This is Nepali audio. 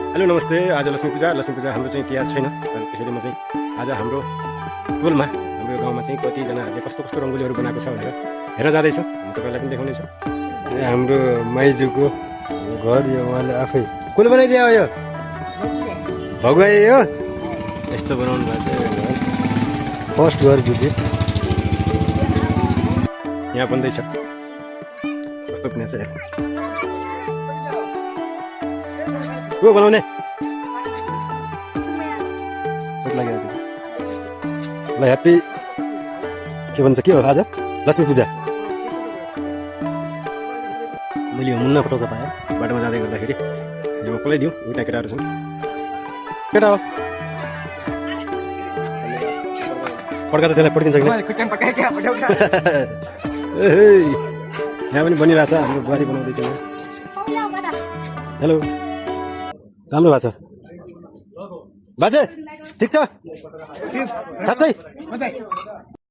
हेलो नमस्ते। आज लक्ष्मी पूजा हाम्रो चाहिँ तिहार छैन, त्यसैले म चाहिँ आज हाम्रो टोलमा हाम्रो गाउँमा चाहिँ कतिजनाहरूले कस्तो कस्तो रङ्गोलीहरू बनाएको छ भनेर हेर्न जाँदैछु। म तपाईँलाई पनि देखाउनेछु। हाम्रो माइजूको घर यो उहाँले आफै कसले बनाइदियो यो भगवाई हो यस्तो बनाउनु भएको थियो। फर्स्ट घर बुझे यहाँ बन्दैछ कस्तो पनि छ को बनाउने ल ह्याप्पी के भन्छ के हो आज लक्ष्मी पूजा। मैले यो मुन्ना फोटो पाएँ बाटोमा जाँदै गर्दाखेरि म कसलाई दिउँ उता केटाहरू छन्। केटा हो पड्का त त्यसलाई पड्किन्छ कि यहाँ पनि बनिरहेछ हाम्रो बुहारी बनाउँदैछ। हेलो राम्रो भएको छ बाजे ठिक छ साँच्चै